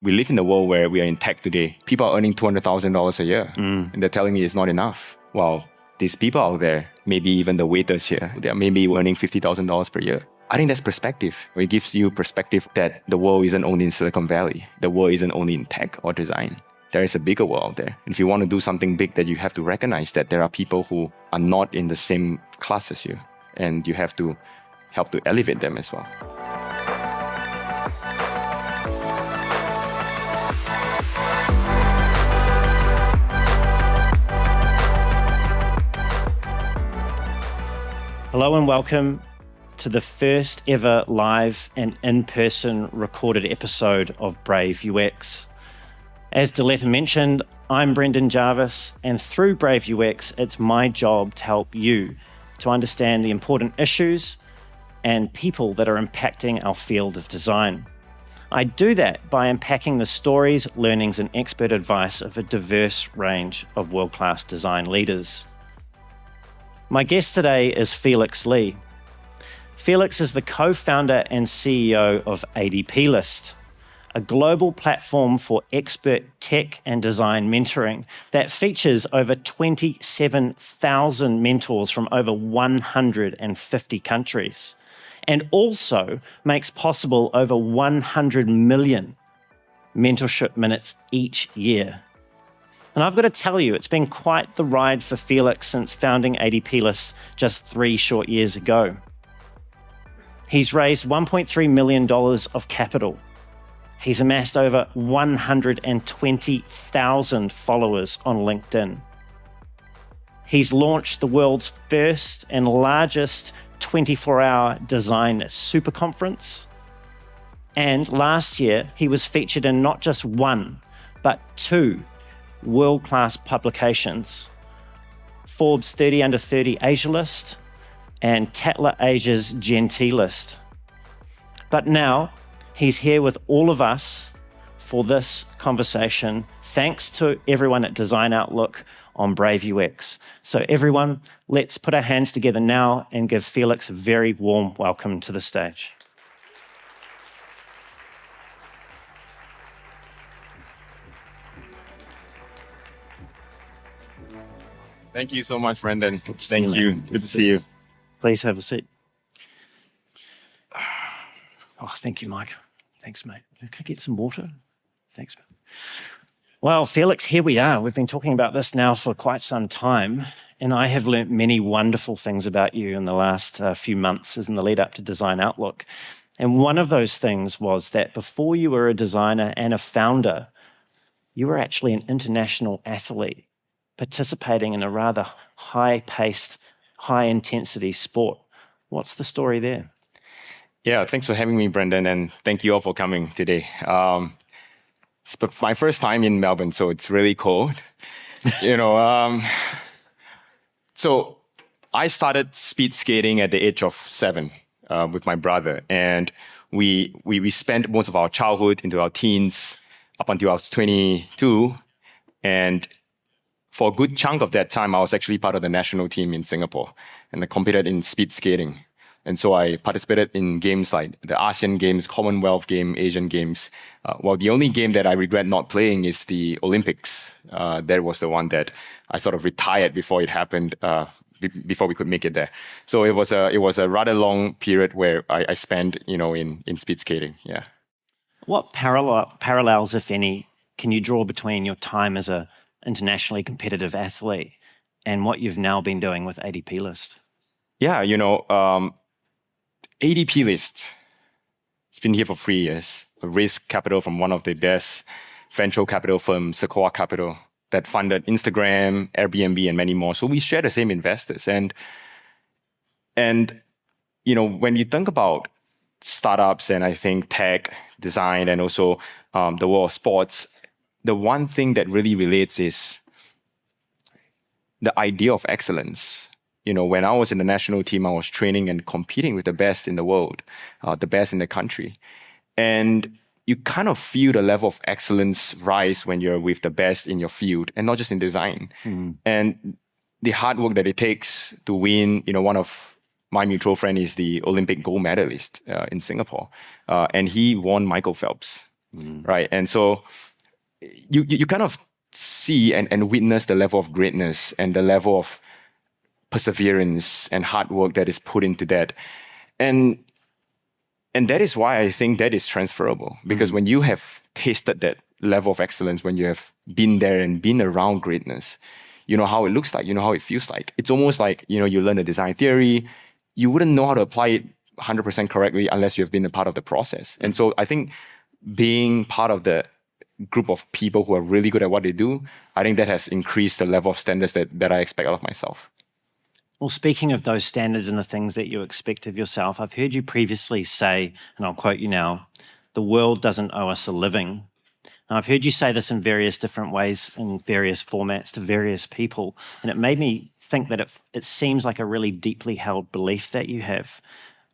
We live in a world where we are in tech today. People are earning $200,000 a year, and they're telling me it's not enough. Well, these people out there, maybe even the waiters here, they're maybe earning $50,000 per year. I think that's perspective. It gives you perspective that the world isn't only in Silicon Valley. The world isn't only in tech or design. There is a bigger world out there. And if you want to do something big, that you have to recognize that there are people who are not in the same class as you. And you have to help to elevate them as well. Hello and welcome to the first ever live and in-person recorded episode of Brave UX. As Diletta mentioned, I'm Brendan Jarvis, and through Brave UX, it's my job to help you to understand the important issues and people that are impacting our field of design. I do that by unpacking the stories, learnings, and expert advice of a diverse range of world-class design leaders. My guest today is Felix Lee. Felix is the co-founder and CEO of ADPList, a global platform for expert tech and design mentoring that features over 27,000 mentors from over 150 countries, and also makes possible over 100 million mentorship minutes each year. And I've got to tell you, it's been quite the ride for Felix since founding ADPList just 3 short years ago. He's raised $1.3 million of capital. He's amassed over 120,000 followers on LinkedIn. He's launched the world's first and largest 24-hour design super conference. And last year, he was featured in not just one, but 2 world-class publications, Forbes 30 Under 30 Asia List and Tatler Asia's Gentee List. But now he's here with all of us for this conversation, thanks to everyone at Design Outlook on Brave UX. So everyone, let's put our hands together now and give Felix a very warm welcome to the stage. Thank you so much, Brendan. Thank you. Good to see you. Please have a seat. Oh, thank you, Mike. Thanks, mate. Can I get some water? Thanks, mate. Well, Felix, here we are. We've been talking about this now for quite some time, and I have learnt many wonderful things about you in the last few months as in the lead up to Design Outlook. And one of those things was that before you were a designer and a founder, you were actually an international athlete, participating in a rather high-paced, high-intensity sport. What's the story there? Yeah, thanks for having me, Brendan, and thank you all for coming today. It's my first time in Melbourne, so it's really cold. So I started speed skating at the age of 7 with my brother, and we spent most of our childhood into our teens up until I was 22, and for a good chunk of that time, I was actually part of the national team in Singapore, and I competed in speed skating. And so I participated in games like the ASEAN Games, Commonwealth Game, Asian Games. Well, the only game that I regret not playing is the Olympics. That was the one that I sort of retired before it happened, before we could make it there. So it was a rather long period where I spent, in speed skating. Yeah. What parallels, if any, can you draw between your time as a internationally competitive athlete and what you've now been doing with ADPList? Yeah, ADPList, it's been here for 3 years. We raised capital from one of the best venture capital firms, Sequoia Capital, that funded Instagram, Airbnb, and many more. So we share the same investors. And when you think about startups and I think tech, design, and also the world of sports, the one thing that really relates is the idea of excellence. When I was in the national team, I was training and competing with the best in the world, the best in the country. And you kind of feel the level of excellence rise when you're with the best in your field, and not just in design. And the hard work that it takes to win, one of my mutual friend is the Olympic gold medalist in Singapore. And he won Michael Phelps. right? And so you kind of see and witness the level of greatness and the level of perseverance and hard work that is put into that. And that is why I think that is transferable, because when you have tasted that level of excellence, when you have been there and been around greatness, you know how it looks like, you know how it feels like. It's almost like, you know, you learn a design theory, you wouldn't know how to apply it 100% correctly unless you have been a part of the process. And so I think being part of the group of people who are really good at what they do, I think that has increased the level of standards that I expect out of myself. Well, speaking of those standards and the things that you expect of yourself, I've heard you previously say, and I'll quote you now, the world doesn't owe us a living. Now, I've heard you say this in various different ways, in various formats to various people, and it made me think that it seems like a really deeply held belief that you have.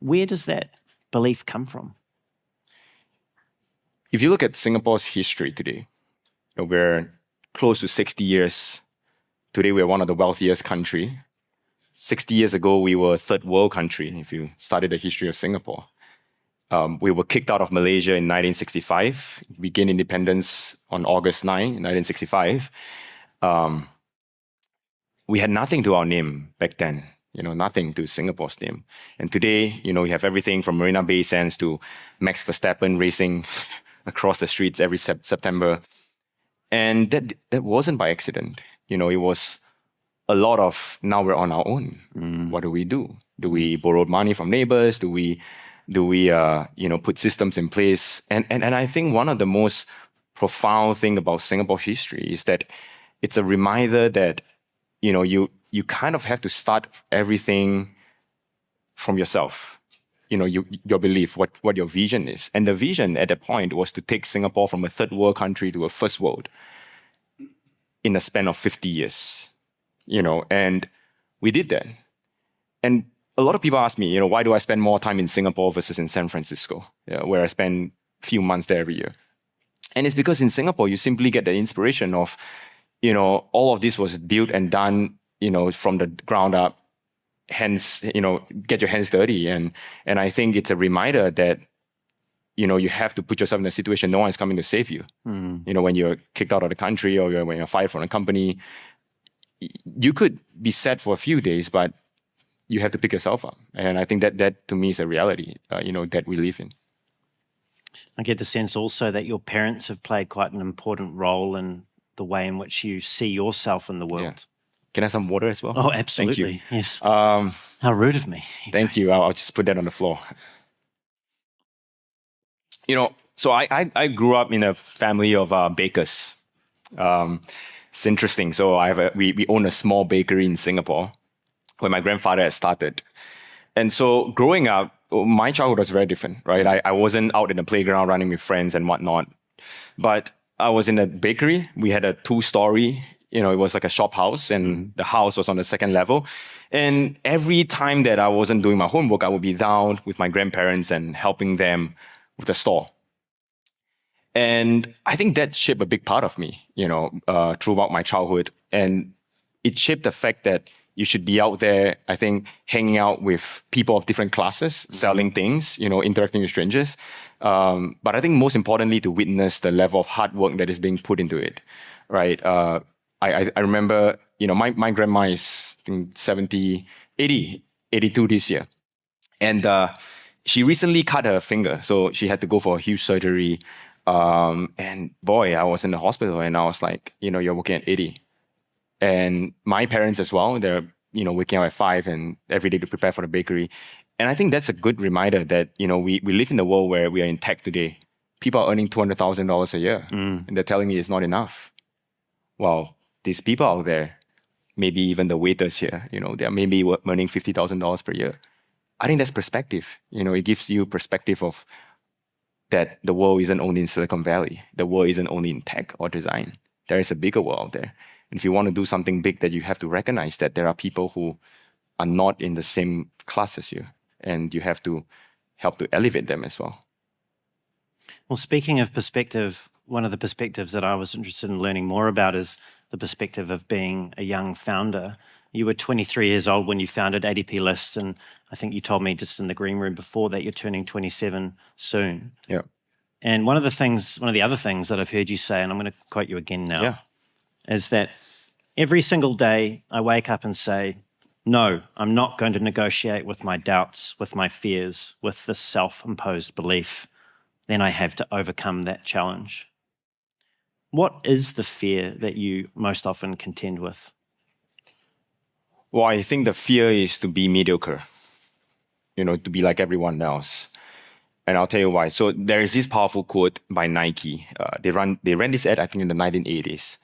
Where does that belief come from? If you look at Singapore's history today, we're close to 60 years. Today, we're one of the wealthiest countries. 60 years ago, we were a third world country, if you study the history of Singapore. We were kicked out of Malaysia in 1965. We gained independence on August 9, 1965. We had nothing to our name back then, you know, nothing to Singapore's name. And today, you know, we have everything from Marina Bay Sands to Max Verstappen racing across the streets every September. And that wasn't by accident. You know, it was a lot of, now we're on our own. What do we do? Do we borrow money from neighbors? Do we put systems in place? And I think one of the most profound thing about Singapore's history is that it's a reminder that, you know, you kind of have to start everything from yourself. You know, your belief, what your vision is. And the vision at that point was to take Singapore from a third world country to a first world in a span of 50 years. You know, and we did that. And a lot of people ask me, you know, why do I spend more time in Singapore versus in San Francisco, where I spend a few months there every year? And it's because in Singapore, you simply get the inspiration of, you know, all of this was built and done, you know, from the ground up. Hence, you know, get your hands dirty. And I think it's a reminder that, you know, you have to put yourself in a situation no one's coming to save you. You know, when you're kicked out of the country or when you're fired from a company, you could be sad for a few days, but you have to pick yourself up. And I think that to me is a reality, you know, that we live in. I get the sense also that your parents have played quite an important role in the way in which you see yourself in the world. Yeah. Can I have some water as well? Oh, absolutely. Thank you. Yes. How rude of me. Thank you. I'll just put that on the floor. You know, so I grew up in a family of bakers. It's interesting. So we own a small bakery in Singapore where my grandfather had started. And so growing up, my childhood was very different, right? I wasn't out in the playground running with friends and whatnot, but I was in a bakery. We had a 2-story, you know, it was like a shop house, and the house was on the second level. And every time that I wasn't doing my homework, I would be down with my grandparents and helping them with the store. And I think that shaped a big part of me, you know, throughout my childhood. And it shaped the fact that you should be out there, I think, hanging out with people of different classes, selling things, you know, interacting with strangers. But I think most importantly, to witness the level of hard work that is being put into it, right? I remember, you know, my grandma is, I think, 82 this year. And she recently cut her finger, so she had to go for a huge surgery. And boy, I was in the hospital and I was like, you know, you're working at 80. And my parents as well, they're, you know, waking up at 5 and every day to prepare for the bakery. And I think that's a good reminder that, you know, we live in a world where we are in tech today. People are earning $200,000 a year and they're telling me it's not enough. Well, these people out there, maybe even the waiters here, you know, they're maybe earning $50,000 per year. I think that's perspective. You know, it gives you perspective of that the world isn't only in Silicon Valley. The world isn't only in tech or design. There is a bigger world out there. And if you want to do something big, that you have to recognize that there are people who are not in the same class as you. And you have to help to elevate them as well. Well, speaking of perspective, one of the perspectives that I was interested in learning more about is the perspective of being a young founder. You were 23 years old when you founded ADPList, and I think you told me just in the green room before that you're turning 27 soon. Yeah. And one of the other things that I've heard you say, and I'm going to quote you again now, is that every single day I wake up and say, no, I'm not going to negotiate with my doubts, with my fears, with this self-imposed belief. Then I have to overcome that challenge. What is the fear that you most often contend with? Well, I think the fear is to be mediocre, to be like everyone else. And I'll tell you why. So there is this powerful quote by Nike. They ran this ad, I think, in the 1980s.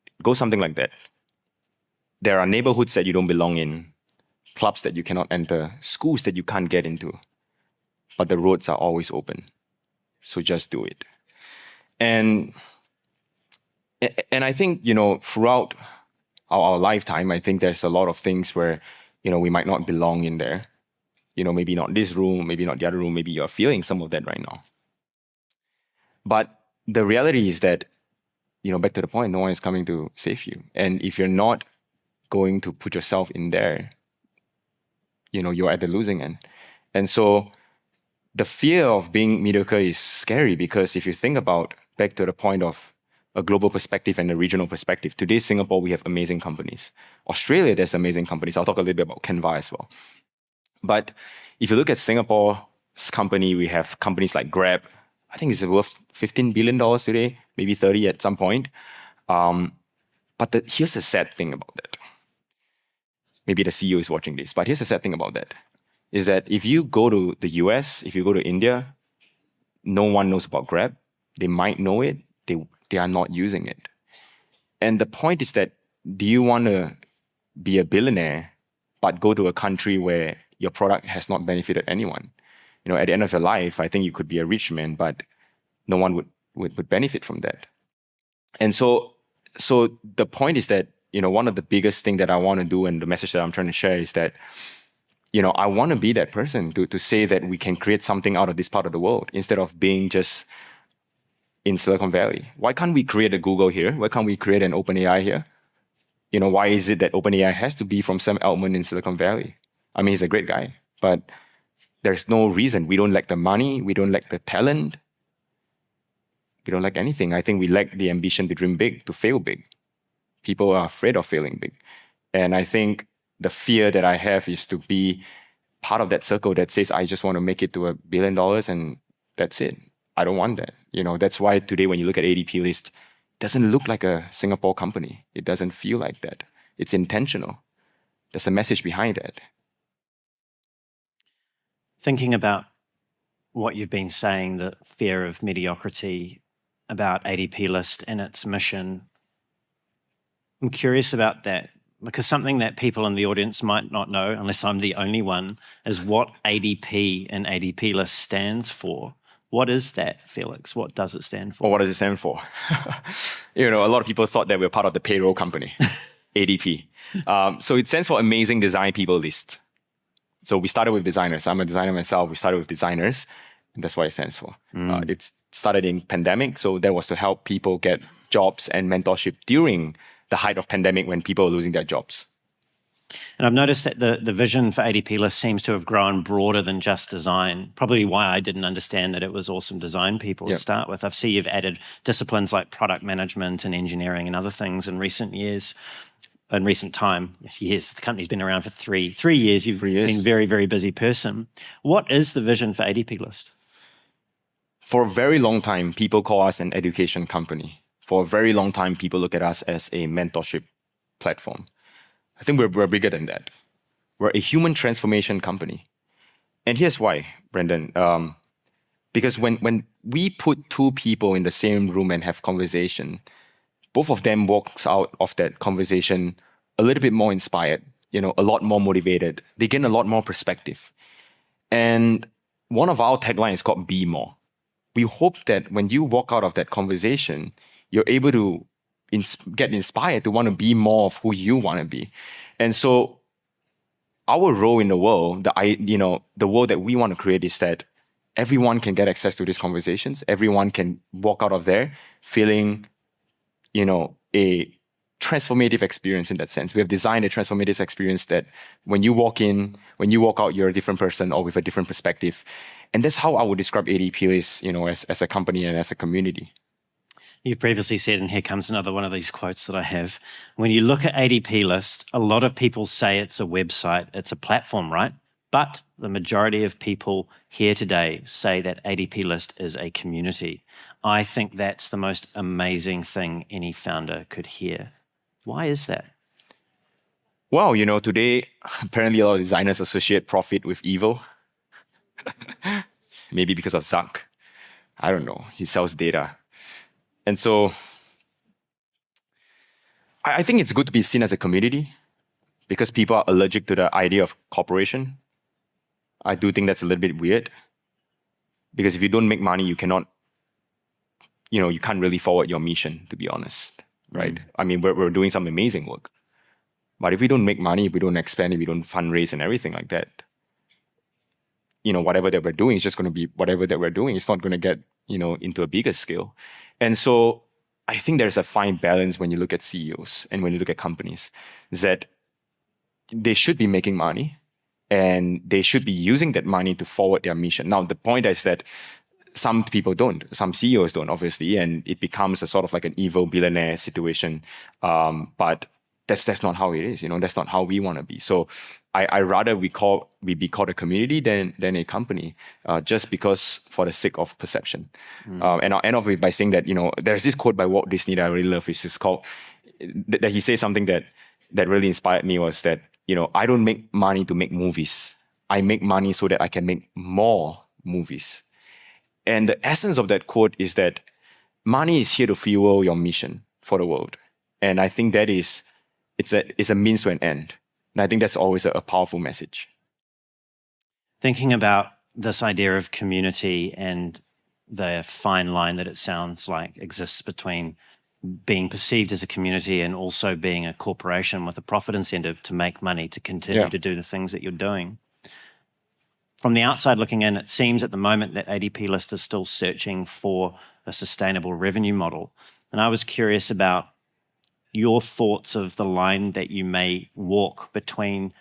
It goes something like that. There are neighborhoods that you don't belong in, clubs that you cannot enter, schools that you can't get into, but the roads are always open. So just do it. And I think, throughout our lifetime, I think there's a lot of things where, we might not belong in there. Maybe not this room, maybe not the other room, maybe you're feeling some of that right now. But the reality is that, back to the point, no one is coming to save you. And if you're not going to put yourself in there, you're at the losing end. And so the fear of being mediocre is scary because if you think about back to the point of a global perspective and a regional perspective, today, Singapore, we have amazing companies. Australia, there's amazing companies. I'll talk a little bit about Canva as well. But if you look at Singapore's company, we have companies like Grab. I think it's worth $15 billion today, maybe 30 at some point. But here's the sad thing about that. Maybe the CEO is watching this, but here's the sad thing about that, is that if you go to the US, if you go to India, no one knows about Grab. They might know it. They are not using it. And the point is that, do you want to be a billionaire, but go to a country where your product has not benefited anyone? At the end of your life, I think you could be a rich man, but no one would benefit from that. And so the point is that, one of the biggest thing that I want to do and the message that I'm trying to share is that, I want to be that person to say that we can create something out of this part of the world instead of being just in Silicon Valley. Why can't we create a Google here? Why can't we create an OpenAI here? Why is it that OpenAI has to be from Sam Altman in Silicon Valley? I mean, he's a great guy, but there's no reason. We don't lack the money. We don't lack the talent. We don't lack anything. I think we lack the ambition to dream big, to fail big. People are afraid of failing big. And I think the fear that I have is to be part of that circle that says, I just want to make it to $1 billion and that's it. I don't want that. That's why today when you look at ADPList, it doesn't look like a Singapore company. It doesn't feel like that. It's intentional. There's a message behind that. Thinking about what you've been saying, the fear of mediocrity, about ADPList and its mission, I'm curious about that because something that people in the audience might not know, unless I'm the only one, is what ADP and ADPList stands for. What is that, Felix? What does it stand for? Well, what does it stand for? A lot of people thought that we're part of the payroll company, ADP. So it stands for Amazing Design People List. So we started with designers. I'm a designer myself. We started with designers, and that's what it stands for. It started in pandemic, so that was to help people get jobs and mentorship during the height of pandemic when people were losing their jobs. And I've noticed that the vision for ADPList seems to have grown broader than just design, probably why I didn't understand that it was awesome design people to start with. I've seen you've added disciplines like product management and engineering and other things in recent years. In recent time, yes, the company's been around for three years. You've been a very, very busy person. What is the vision for ADPList? For a very long time, people call us an education company. For a very long time, people look at us as a mentorship platform. I think we're bigger than that. We're a human transformation company. And here's why, Brendan. Because when we put two people in the same room and have conversation, both of them walks out of that conversation a little bit more inspired, a lot more motivated. They gain a lot more perspective. And one of our taglines is called Be More. We hope that when you walk out of that conversation, you're able to get inspired to want to be more of who you want to be. And so our role in the world, the world that we want to create is that everyone can get access to these conversations. Everyone can walk out of there feeling, a transformative experience in that sense. We have designed a transformative experience that when you walk in, when you walk out, you're a different person or with a different perspective. And that's how I would describe ADPList, as a company and as a community. You've previously said, and here comes another one of these quotes that I have, when you look at ADPList, a lot of people say it's a website, it's a platform, right? But the majority of people here today say that ADPList is a community. I think that's the most amazing thing any founder could hear. Why is that? Well, today, apparently a lot of designers associate profit with evil. Maybe because of Zuck. I don't know. He sells data. And so I think it's good to be seen as a community because people are allergic to the idea of corporation. I do think that's a little bit weird because if you don't make money, you cannot, you can't really forward your mission, to be honest, right? I mean, we're doing some amazing work. But if we don't make money, if we don't expand, if we don't fundraise and everything like that, whatever that we're doing is just going to be whatever that we're doing. It's not going to get, into a bigger scale. And so I think there's a fine balance when you look at CEOs and when you look at companies, is that they should be making money and they should be using that money to forward their mission. Now, the point is that some people don't, some CEOs don't, obviously, and it becomes a sort of like an evil billionaire situation. But that's not how it is, that's not how we want to be. So I rather we be called a community than a company, just because for the sake of perception. And I'll end off by saying that, there's this quote by Walt Disney that I really love, which is called, that he says something that really inspired me was that, I don't make money to make movies. I make money so that I can make more movies. And the essence of that quote is that money is here to fuel your mission for the world. And I think that it's a means to an end. And I think that's always a powerful message. Thinking about this idea of community and the fine line that it sounds like exists between being perceived as a community and also being a corporation with a profit incentive to make money, to continue to do the things that you're doing. From the outside looking in, it seems at the moment that ADPList is still searching for a sustainable revenue model. And I was curious about your thoughts of the line that you may walk between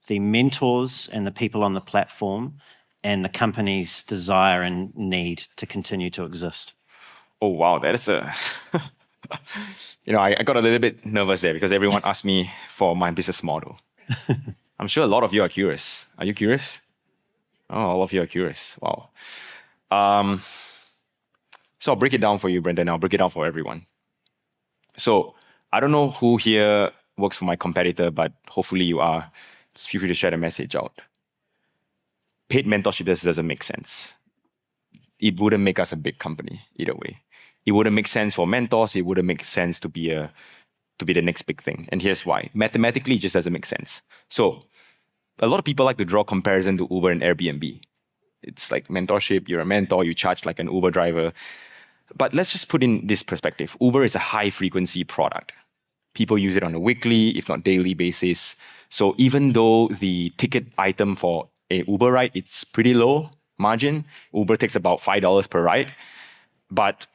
the mentors and the people on the platform and the company's desire and need to continue to exist. Oh, wow, that is a... I got a little bit nervous there because everyone asked me for my business model. I'm sure a lot of you are curious. Are you curious? Oh, all of you are curious. Wow. So I'll break it down for you, Brendan. I'll break it down for everyone. So I don't know who here works for my competitor, but hopefully you are. Just feel free to share the message out. Paid mentorship doesn't make sense. It wouldn't make us a big company either way. It wouldn't make sense for mentors. It wouldn't make sense to be the next big thing. And here's why. Mathematically, it just doesn't make sense. So a lot of people like to draw comparison to Uber and Airbnb. It's like mentorship. You're a mentor. You charge like an Uber driver. But let's just put in this perspective. Uber is a high-frequency product. People use it on a weekly, if not daily basis. So even though the ticket item for a Uber ride, it's pretty low margin. Uber takes about $5 per ride. But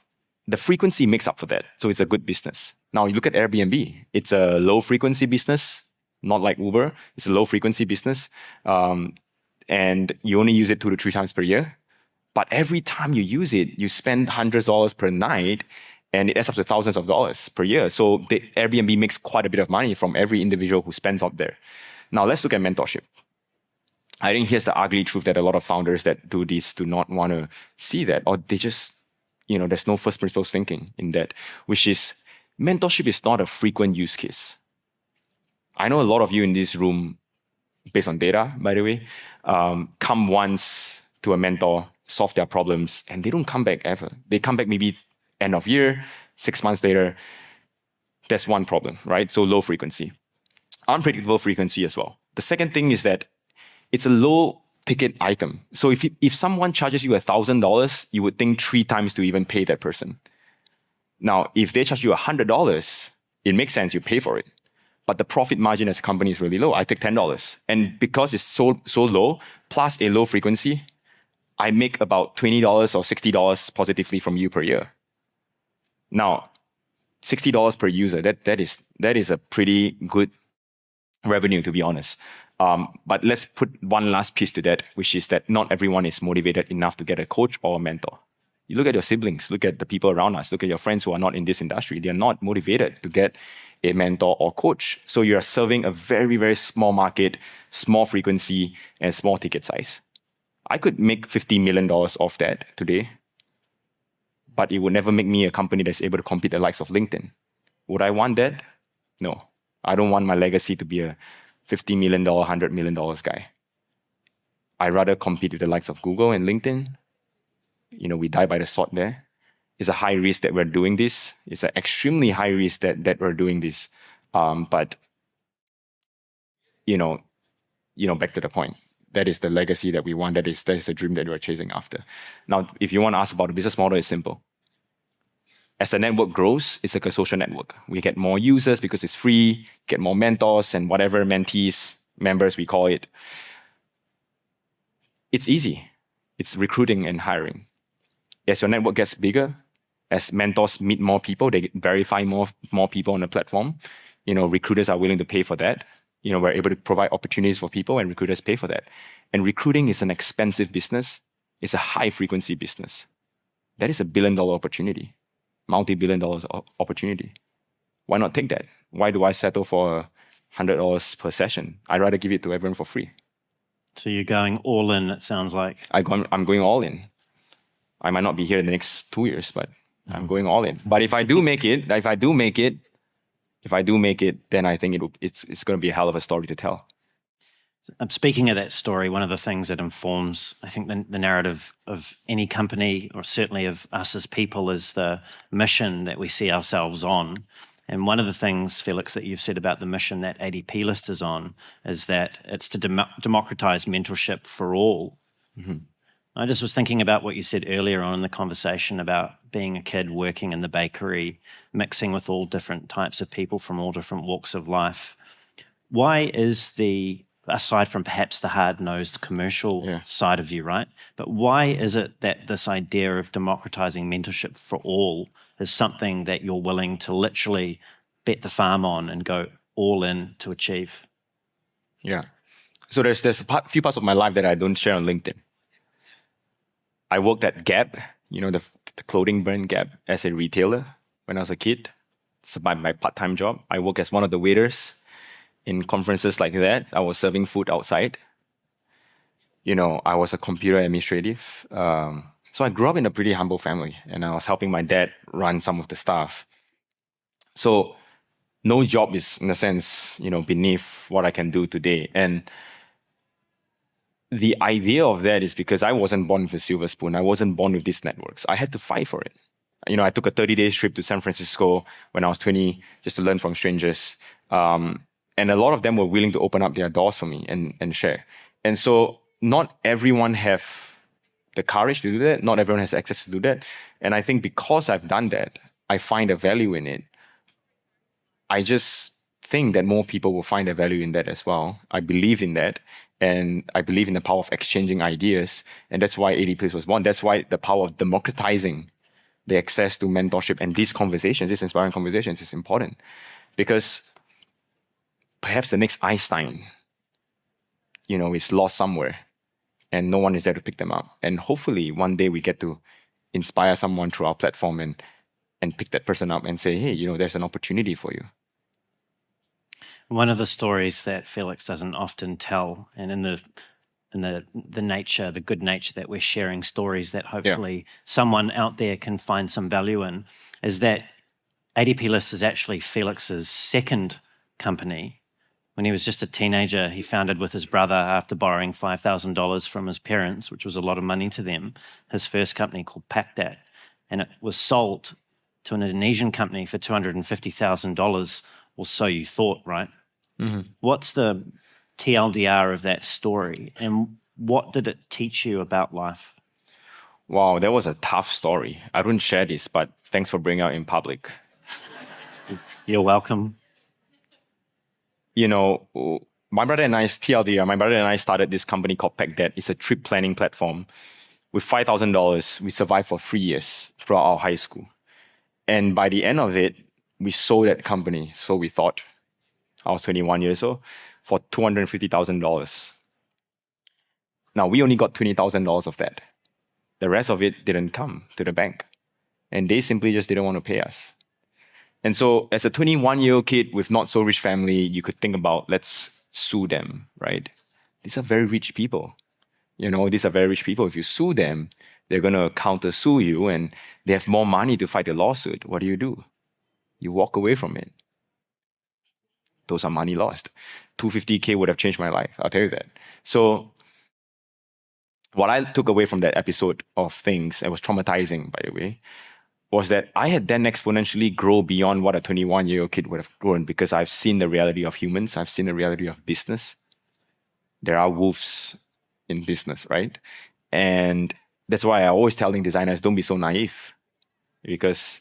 the frequency makes up for that. So it's a good business. Now you look at Airbnb. It's a low-frequency business, not like Uber. It's a low-frequency business. And you only use it 2 to 3 times per year. But every time you use it, you spend hundreds of dollars per night, and it adds up to thousands of dollars per year. So the Airbnb makes quite a bit of money from every individual who spends out there. Now let's look at mentorship. I think here's the ugly truth that a lot of founders that do this do not want to see that, or they just, there's no first principles thinking in that, which is mentorship is not a frequent use case. I know a lot of you in this room, based on data, by the way, come once to a mentor, solve their problems, and they don't come back ever. They come back maybe end of year, 6 months later. That's one problem, right? So low frequency. Unpredictable frequency as well. The second thing is that it's a low ticket item. So if someone charges you $1,000, you would think 3 times to even pay that person. Now, if they charge you $100, it makes sense, you pay for it. But the profit margin as a company is really low. I take $10. And because it's so low, plus a low frequency, I make about $20 or $60 positively from you per year. Now, $60 per user. That is a pretty good revenue, to be honest. But let's put one last piece to that, which is that not everyone is motivated enough to get a coach or a mentor. You look at your siblings, look at the people around us, look at your friends who are not in this industry. They're not motivated to get a mentor or coach. So you are serving a very, very small market, small frequency, and small ticket size. I could make $50 million off that today, but it would never make me a company that's able to compete the likes of LinkedIn. Would I want that? No. I don't want my legacy to be a $50 million, $100 million guy. I'd rather compete with the likes of Google and LinkedIn. We die by the sword there. It's a high risk that we're doing this. It's an extremely high risk that we're doing this. But back to the point. That is the legacy that we want. That is the dream that we're chasing after. Now, if you want to ask about the business model, it's simple. As the network grows, it's like a social network. We get more users because it's free, get more mentors and whatever mentees, members we call it. It's easy. It's recruiting and hiring. As your network gets bigger, as mentors meet more people, they verify more people on the platform. Recruiters are willing to pay for that. We're able to provide opportunities for people and recruiters pay for that. And recruiting is an expensive business. It's a high frequency business. That is $1 billion opportunity, multi-billion dollars opportunity. Why not take that? Why do I settle for $100 per session? I'd rather give it to everyone for free. So you're going all in, it sounds like. I'm going all in. I might not be here in the next 2 years, but I'm going all in. But if I do make it, then I think it's going to be a hell of a story to tell. Speaking of that story, one of the things that informs, I think, the narrative of any company, or certainly of us as people, is the mission that we see ourselves on. And one of the things, Felix, that you've said about the mission that ADPList is on is that it's to democratize mentorship for all. Mm-hmm. I just was thinking about what you said earlier on in the conversation about being a kid working in the bakery, mixing with all different types of people from all different walks of life. Why is aside from perhaps the hard-nosed commercial side of you, right? But why is it that this idea of democratizing mentorship for all is something that you're willing to literally bet the farm on and go all in to achieve? Yeah. So there's a few parts of my life that I don't share on LinkedIn. I worked at Gap, the clothing brand Gap, as a retailer when I was a kid. It's my part-time job. I work as one of the waiters in conferences like that. I was serving food outside. I was a computer administrative. So I grew up in a pretty humble family, and I was helping my dad run some of the stuff. So no job is, in a sense, beneath what I can do today. And the idea of that is because I wasn't born with a silver spoon. I wasn't born with these networks. I had to fight for it. I took a 30-day trip to San Francisco when I was 20 just to learn from strangers. And a lot of them were willing to open up their doors for me and share. And so not everyone have the courage to do that. Not everyone has access to do that. And I think because I've done that, I find a value in it. I just think that more people will find a value in that as well. I believe in that. And I believe in the power of exchanging ideas. And that's why ADPList was born. That's why the power of democratizing the access to mentorship and these conversations, these inspiring conversations, is important. Because perhaps the next Einstein, is lost somewhere and no one is there to pick them up. And hopefully one day we get to inspire someone through our platform and pick that person up and say, hey, there's an opportunity for you. One of the stories that Felix doesn't often tell, and in the nature, the good nature that we're sharing stories that hopefully someone out there can find some value in, is that ADPList is actually Felix's second company. When he was just a teenager, he founded with his brother, after borrowing $5,000 from his parents, which was a lot of money to them, his first company called Pakdat. And it was sold to an Indonesian company for $250,000, or so you thought, right? Mm-hmm. What's the TLDR of that story, and what did it teach you about life? Wow, that was a tough story. I wouldn't share this, but thanks for bringing it in public. You're welcome. My brother and I started this company called Pakdat. It's a trip planning platform. With $5,000, we survived for 3 years throughout our high school. And by the end of it, we sold that company, so we thought, I was 21 years old, for $250,000. Now, we only got $20,000 of that. The rest of it didn't come to the bank. And they simply just didn't want to pay us. And so as a 21-year-old kid with not so rich family, you could think about, let's sue them, right? These are very rich people. These are very rich people. If you sue them, they're going to counter-sue you and they have more money to fight the lawsuit. What do? You walk away from it. Those are money lost. $250K would have changed my life, I'll tell you that. So what I took away from that episode of things, it was traumatizing, by the way, was that I had then exponentially grow beyond what a 21-year-old kid would have grown, because I've seen the reality of humans. I've seen the reality of business. There are wolves in business, right? And that's why I always telling designers, don't be so naive, because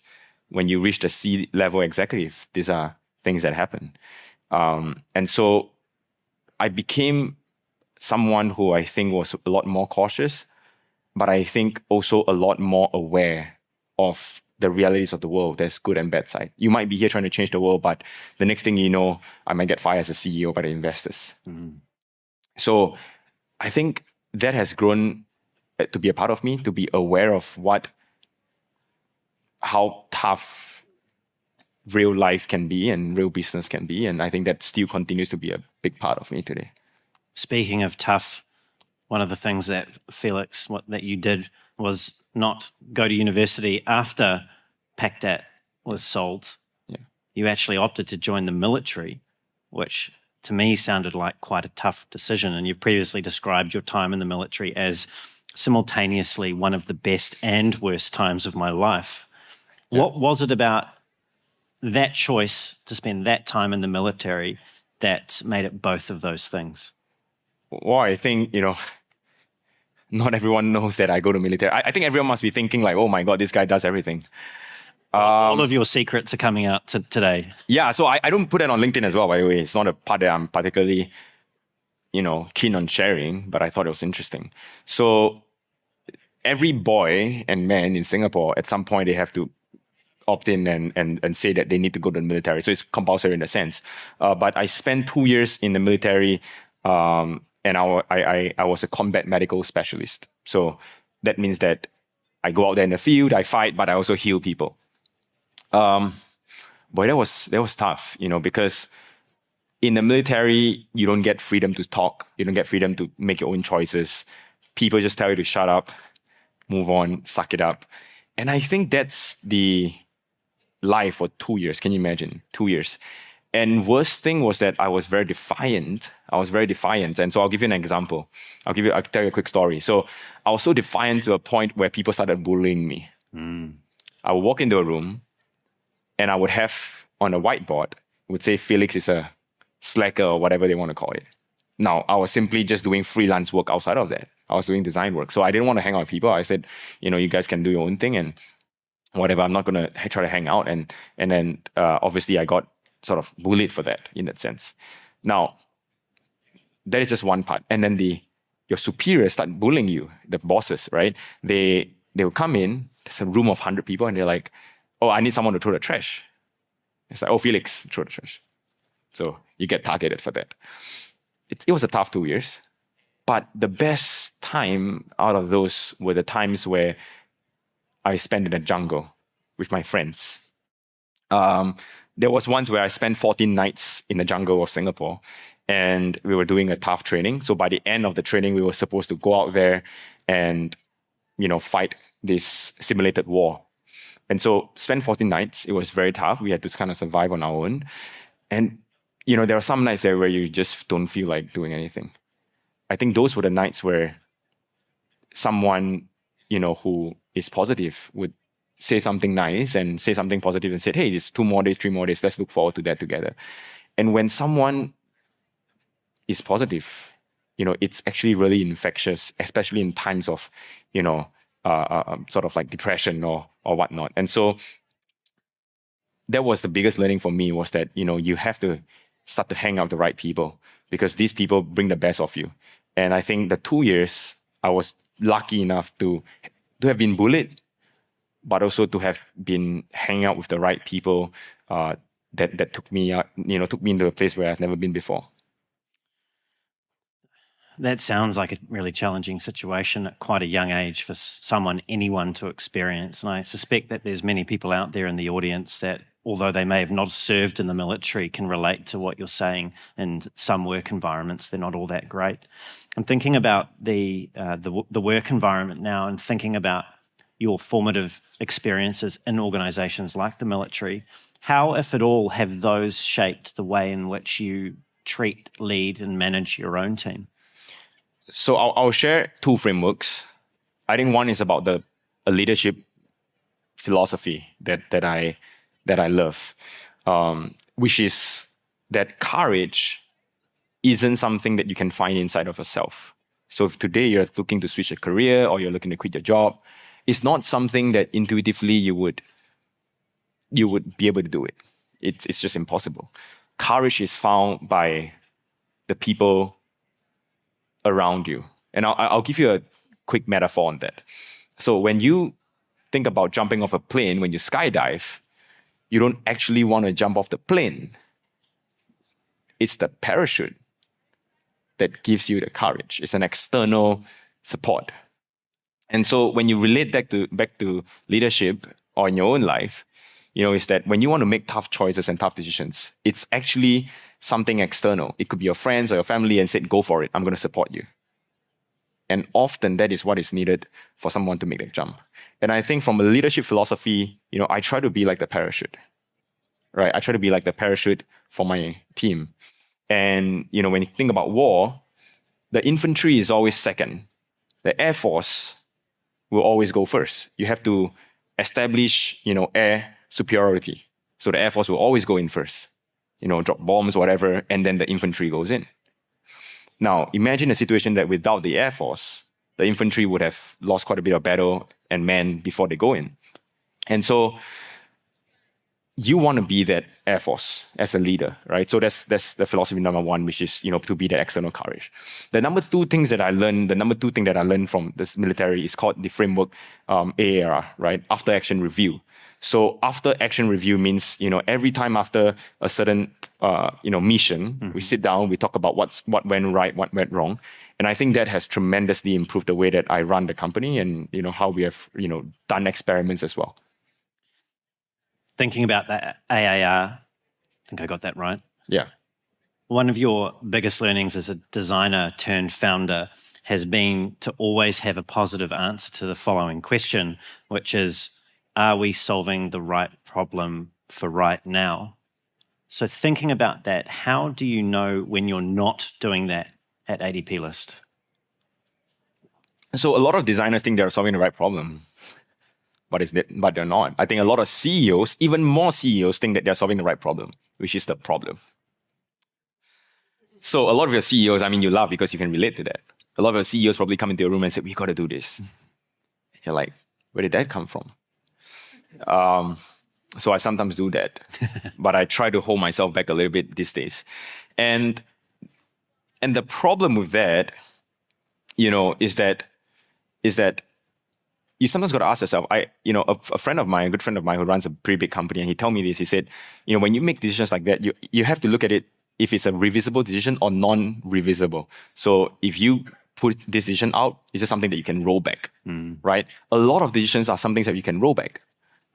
when you reach the C-level executive, these are things that happen. And so I became someone who I think was a lot more cautious, but I think also a lot more aware of the realities of the world. There's good and bad side. You might be here trying to change the world, but the next thing you know, I might get fired as a CEO by the investors. So I think that has grown to be a part of me, to be aware of how tough real life can be and real business can be. And I think that still continues to be a big part of me today. Speaking of tough, one of the things that Felix, that you did was not go to university after Pactat was sold. Yeah. You actually opted to join the military, which to me sounded like quite a tough decision. And you've previously described your time in the military as simultaneously one of the best and worst times of my life. Yeah. What was it about that choice to spend that time in the military that made it both of those things? Well, I think, not everyone knows that I go to military. I think everyone must be thinking like, oh my God, this guy does everything. All of your secrets are coming out today. Yeah, so I don't put it on LinkedIn as well, by the way. It's not a part that I'm particularly, keen on sharing, but I thought it was interesting. So every boy and man in Singapore, at some point, they have to opt in and say that they need to go to the military. So it's compulsory in a sense. But I spent 2 years in the military, and I was a combat medical specialist. So that means that I go out there in the field, I fight, but I also heal people. Boy, that was tough, because in the military, you don't get freedom to talk. You don't get freedom to make your own choices. People just tell you to shut up, move on, suck it up. And I think that's the life for 2 years. Can you imagine? 2 years. And worst thing was that I was very defiant. And so I'll give you an example. I'll tell you a quick story. So I was so defiant to a point where people started bullying me. I would walk into a room and I would have on a whiteboard, it would say Felix is a slacker or whatever they want to call it. Now, I was simply just doing freelance work outside of that. I was doing design work. So I didn't want to hang out with people. I said, you guys can do your own thing and whatever. I'm not going to try to hang out. And then obviously I got sort of bullied for that in that sense. Now, that is just one part. And then your superiors start bullying you, the bosses, right? They will come in, there's a room of 100 people and they're like, oh, I need someone to throw the trash. It's like, oh, Felix, throw the trash. So you get targeted for that. It was a tough 2 years. But the best time out of those were the times where I spent in the jungle with my friends. There was once where I spent 14 nights in the jungle of Singapore and we were doing a tough training. So by the end of the training, we were supposed to go out there and, fight this simulated war. And so spent 14 nights. It was very tough. We had to kind of survive on our own. And, there are some nights there where you just don't feel like doing anything. I think those were the nights where someone, who is positive would say something nice and say something positive and said, hey, there's 2 more days, 3 more days, let's look forward to that together. And when someone is positive, it's actually really infectious, especially in times of, sort of like depression or whatnot. And so that was the biggest learning for me, was that, you have to start to hang out with the right people because these people bring the best of you. And I think the 2 years, I was lucky enough to have been bullied, but also to have been hanging out with the right people that took me took me into a place where I've never been before. That sounds like a really challenging situation at quite a young age for anyone to experience. And I suspect that there's many people out there in the audience that, although they may have not served in the military, can relate to what you're saying. In some work environments, they're not all that great. I'm thinking about the work environment now, and thinking about your formative experiences in organisations like the military. How, if at all, have those shaped the way in which you treat, lead, and manage your own team? So I'll share two frameworks. I think one is about a leadership philosophy that I love, which is that courage isn't something that you can find inside of yourself. So if today you're looking to switch a career or you're looking to quit your job, it's not something that intuitively you would be able to do it. It's just impossible. Courage is found by the people around you. And I'll give you a quick metaphor on that. So when you think about jumping off a plane, when you skydive, you don't actually want to jump off the plane. It's the parachute that gives you the courage. It's an external support. And so when you relate that back to leadership or in your own life, is that when you want to make tough choices and tough decisions, it's actually something external. It could be your friends or your family and said, go for it. I'm going to support you. And often that is what is needed for someone to make that jump. And I think from a leadership philosophy, I try to be like the parachute, right? I try to be like the parachute for my team. And, when you think about war, the infantry is always second. The Air Force will always go first. You have to establish, air superiority. So the Air Force will always go in first, drop bombs, whatever, and then the infantry goes in. Now, imagine a situation that without the Air Force, the infantry would have lost quite a bit of battle and men before they go in. And so you want to be that Air Force as a leader, right? So that's the philosophy number one, which is, to be that external courage. The number two thing that I learned from this military is called the framework AAR, right? After action review. So after action review means, every time after a certain, mission, we sit down, we talk about what went right, what went wrong. And I think that has tremendously improved the way that I run the company and, how we have, done experiments as well. Thinking about that AAR, I think I got that right. Yeah. One of your biggest learnings as a designer turned founder has been to always have a positive answer to the following question, which is, are we solving the right problem for right now? So thinking about that, how do you know when you're not doing that at ADPList? So a lot of designers think they're solving the right problem, but they're not. I think a lot of CEOs, even more CEOs, think that they're solving the right problem, which is the problem. So a lot of your CEOs, you laugh because you can relate to that. A lot of your CEOs probably come into your room and say, we got to do this. You're like, where did that come from? So I sometimes do that, but I try to hold myself back a little bit these days. And the problem with that, is that you sometimes got to ask yourself. A good friend of mine who runs a pretty big company, and he told me this. He said, when you make decisions like that, you have to look at it if it's a revisable decision or non-revisable. So if you put this decision out, is it something that you can roll back, right? A lot of decisions are some things that you can roll back.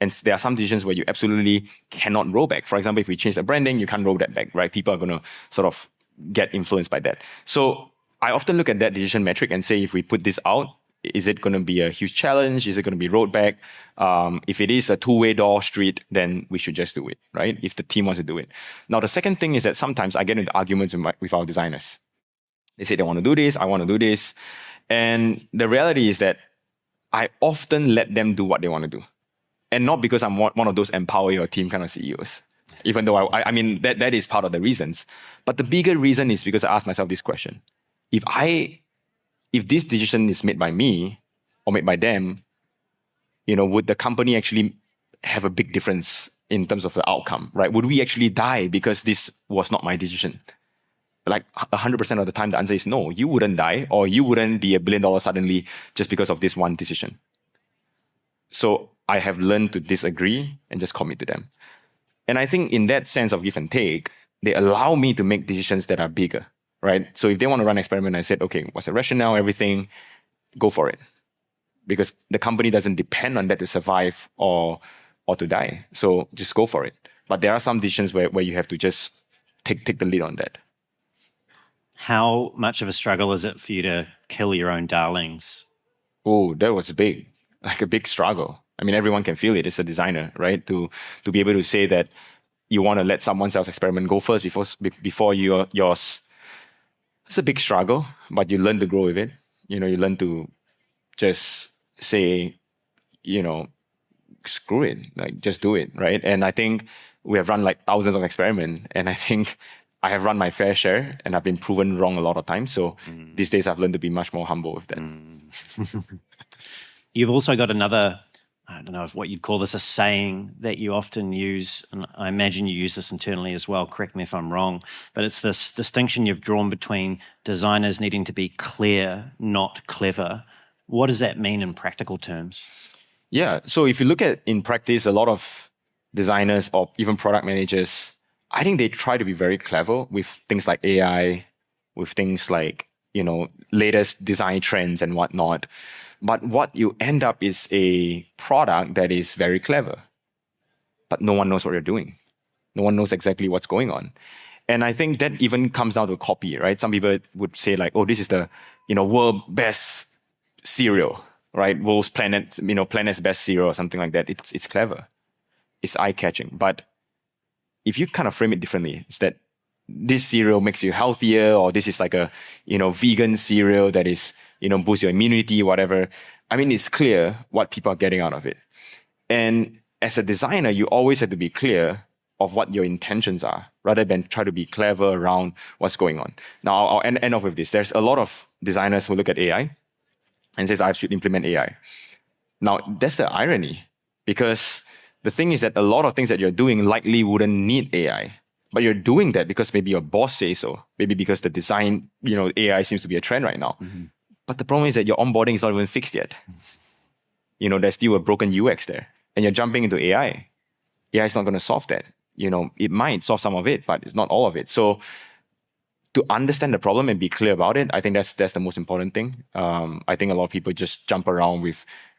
And there are some decisions where you absolutely cannot roll back. For example, if we change the branding, you can't roll that back, right? People are going to sort of get influenced by that. So I often look at that decision metric and say, if we put this out, is it going to be a huge challenge? Is it going to be rolled back? If it is a two-way door street, then we should just do it, right? If the team wants to do it. Now, the second thing is that sometimes I get into arguments with our designers. They say they want to do this, I want to do this. And the reality is that I often let them do what they want to do. And not because I'm one of those empower your team kind of CEOs. Even though that is part of the reasons. But the bigger reason is because I ask myself this question. If this decision is made by me or made by them, would the company actually have a big difference in terms of the outcome, right? Would we actually die because this was not my decision? Like 100% of the time, the answer is no. You wouldn't die, or you wouldn't be $1 billion suddenly just because of this one decision. So I have learned to disagree and just commit to them. And I think in that sense of give and take, they allow me to make decisions that are bigger, right? So if they want to run an experiment, I said, okay, what's the rationale, everything, go for it. Because the company doesn't depend on that to survive or to die. So just go for it. But there are some decisions where you have to just take the lead on that. How much of a struggle is it for you to kill your own darlings? Oh, that was big, like a big struggle. I mean, everyone can feel it. It's a designer, right? To be able to say that you want to let someone else's experiment go first before yours. It's a big struggle, but you learn to grow with it. You learn to just say, screw it, like just do it, right? And I think we have run like thousands of experiments, and I think I have run my fair share, and I've been proven wrong a lot of times. So these days I've learned to be much more humble with that. You've also got another, I don't know if what you'd call this, a saying that you often use, and I imagine you use this internally as well, correct me if I'm wrong, but it's this distinction you've drawn between designers needing to be clear, not clever. What does that mean in practical terms? Yeah, so if you look at in practice, a lot of designers or even product managers, I think they try to be very clever with things like AI, with things like, latest design trends and whatnot. But what you end up is a product that is very clever, but no one knows what you're doing. No one knows exactly what's going on. And I think that even comes down to copy, right? Some people would say like, oh, this is the, world best cereal, right? World's planet's best cereal or something like that. It's clever. It's eye-catching. But if you kind of frame it differently, it's that this cereal makes you healthier, or this is like a, vegan cereal that is, boost your immunity, whatever. I mean, it's clear what people are getting out of it. And as a designer, you always have to be clear of what your intentions are, rather than try to be clever around what's going on. Now, I'll end off with this. There's a lot of designers who look at AI and says, I should implement AI. Now, that's the irony, because the thing is that a lot of things that you're doing likely wouldn't need AI. But you're doing that because maybe your boss says so, maybe because the design, AI seems to be a trend right now. Mm-hmm. But the problem is that your onboarding is not even fixed yet. There's still a broken UX there. And you're jumping into AI. AI is not going to solve that. It might solve some of it, but it's not all of it. So to understand the problem and be clear about it, I think that's the most important thing. I think a lot of people just jump around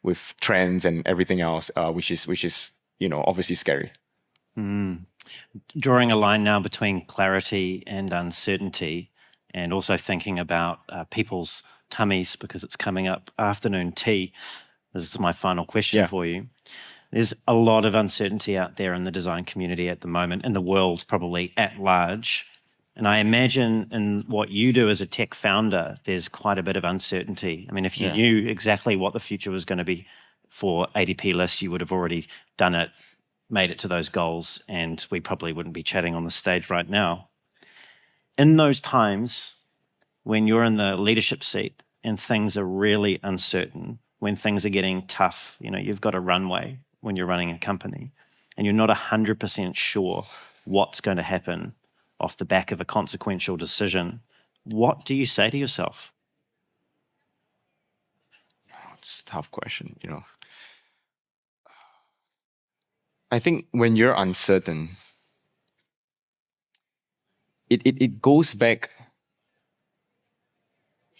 with trends and everything else, which is obviously scary. Mm. Drawing a line now between clarity and uncertainty, and also thinking about people's tummies, because it's coming up afternoon tea. This is my final question for you. There's a lot of uncertainty out there in the design community at the moment, in the world probably at large. And I imagine in what you do as a tech founder, there's quite a bit of uncertainty. I mean, if you knew exactly what the future was going to be for ADPList, you would have already done it, made it to those goals, and we probably wouldn't be chatting on the stage right now. In those times when you're in the leadership seat and things are really uncertain, when things are getting tough, you've got a runway when you're running a company and you're not 100% sure what's going to happen off the back of a consequential decision, what do you say to yourself? It's a tough question, I think when you're uncertain, it goes back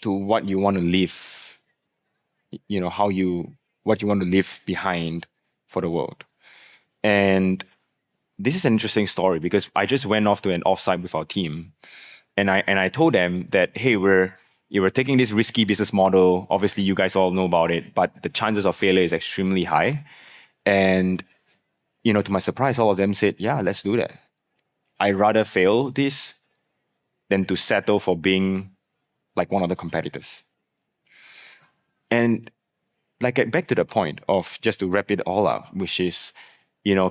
to what you want to leave, what you want to leave behind for the world. And this is an interesting story, because I just went off to an offsite with our team, and I told them that, hey, we're taking this risky business model. Obviously, you guys all know about it, but the chances of failure is extremely high. And to my surprise, all of them said, yeah, let's do that. I'd rather fail this than to settle for being like one of the competitors. And like back to the point of, just to wrap it all up, which is,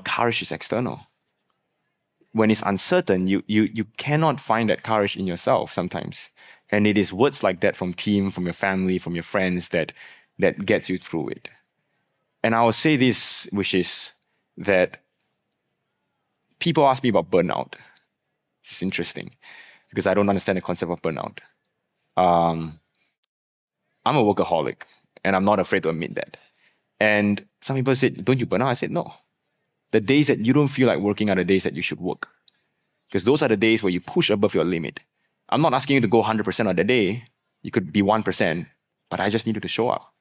courage is external. When it's uncertain, you cannot find that courage in yourself sometimes. And it is words like that from team, from your family, from your friends that gets you through it. And I will say this, which is that people ask me about burnout. It's interesting because I don't understand the concept of burnout. I'm a workaholic, and I'm not afraid to admit that. And some people said, don't you burn out? I said, no. The days that you don't feel like working are the days that you should work. Because those are the days where you push above your limit. I'm not asking you to go 100% on the day. You could be 1%, but I just need you to show up.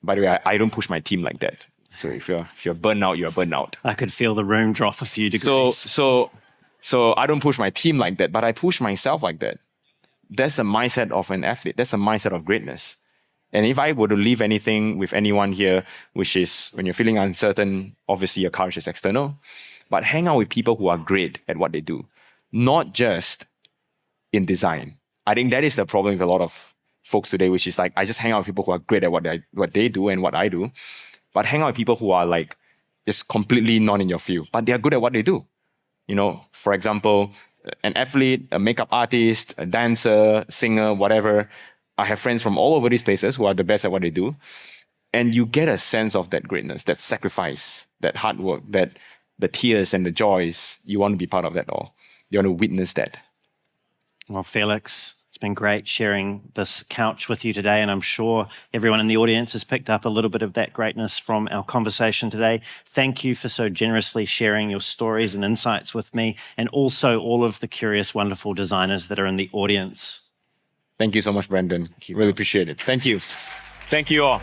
By the way, I don't push my team like that. So if you're burnt out, you're burnt out. I could feel the room drop a few degrees. So I don't push my team like that, but I push myself like that. That's the mindset of an athlete. That's the mindset of greatness. And if I were to leave anything with anyone here, which is when you're feeling uncertain, obviously your courage is external, but hang out with people who are great at what they do, not just in design. I think that is the problem with a lot of folks today, which is like, I just hang out with people who are great at what they do and what I do, but hang out with people who are like just completely not in your field, but they're good at what they do. You know, for example, an athlete, a makeup artist, a dancer, singer, whatever. I have friends from all over these places who are the best at what they do. And you get a sense of that greatness, that sacrifice, that hard work, that the tears and the joys. You want to be part of that all. You want to witness that. Well, Felix, it's been great sharing this couch with you today, and I'm sure everyone in the audience has picked up a little bit of that greatness from our conversation today. Thank you for so generously sharing your stories and insights with me, and also all of the curious, wonderful designers that are in the audience. Thank you so much, Brandon. Really appreciate it. Thank you. Thank you all.